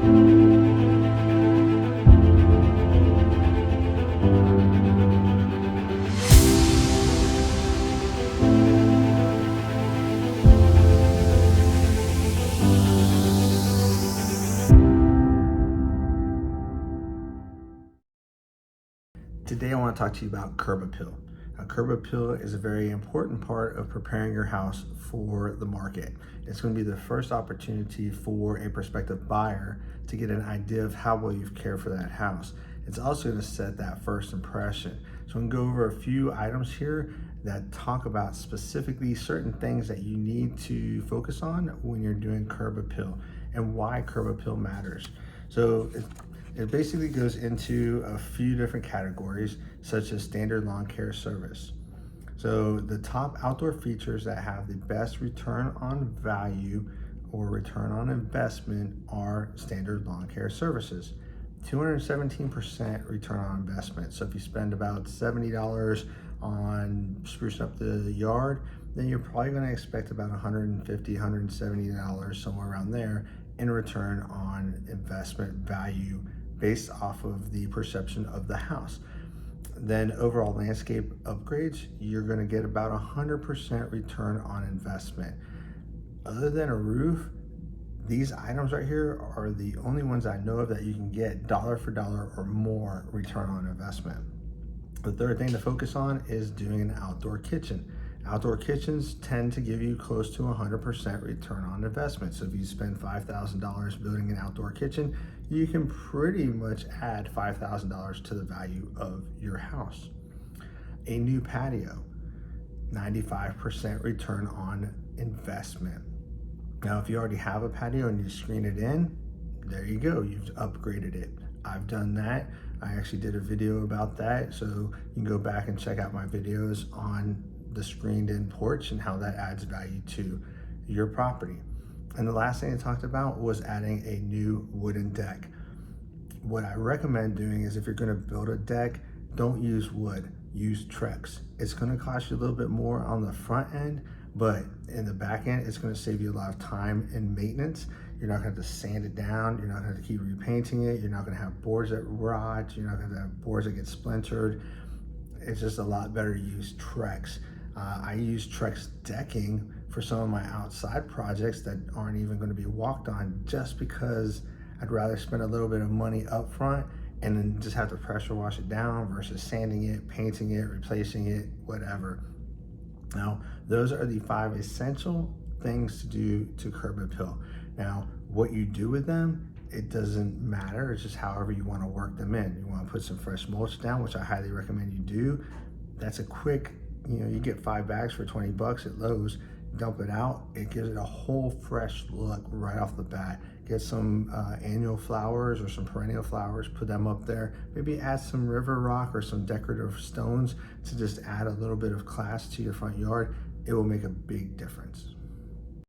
Today I want to talk to you about curb appeal. Now, curb appeal is a very important part of preparing your house for the market. It's going to be the first opportunity for a prospective buyer to get an idea of how well you've cared for that house. It's also going to set that first impression. So I'm going to go over a few items here that talk about specifically certain things that you need to focus on when you're doing curb appeal and why curb appeal matters. So it basically goes into a few different categories, such as standard lawn care service. So the top outdoor features that have the best return on value or return on investment are standard lawn care services. 217% return on investment. So if you spend about $70 on sprucing up the yard, then you're probably going to expect about $150, $170, somewhere around there in return on investment value based off of the perception of the house. Then overall landscape upgrades, you're going to get about 100% return on investment. Other than a roof, these items right here are the only ones I know of that you can get dollar for dollar or more return on investment. The third thing to focus on is doing an outdoor kitchen. Outdoor kitchens tend to give you close to 100% return on investment. So if you spend $5,000 building an outdoor kitchen, you can pretty much add $5,000 to the value of your house. A new patio, 95% return on investment. Now, if you already have a patio and you screen it in, there you go, you've upgraded it. I've done that. I actually did a video about that, so you can go back and check out my videos on the screened in porch and how that adds value to your property. And the last thing I talked about was adding a new wooden deck. What I recommend doing is if you're going to build a deck, don't use wood, use Trex. It's going to cost you a little bit more on the front end, but in the back end, it's going to save you a lot of time and maintenance. You're not going to have to sand it down. You're not going to have to keep repainting it. You're not going to have boards that rot. You're not going to have boards that get splintered. It's just a lot better to use Trex. I use Trex decking for some of my outside projects that aren't even going to be walked on, just because I'd rather spend a little bit of money up front and then just have to pressure wash it down versus sanding it, painting it, replacing it, whatever. Now, those are the 5 essential things to do to curb appeal. Now, what you do with them, it doesn't matter. It's just however you want to work them in. You want to put some fresh mulch down, which I highly recommend you do. That's a quick, you get 5 bags for 20 bucks at Lowe's. Dump it out. It gives it a whole fresh look right off the bat. Get some annual flowers or some perennial flowers, put them up there. Maybe add some river rock or some decorative stones to just add a little bit of class to your front yard. It will make a big difference.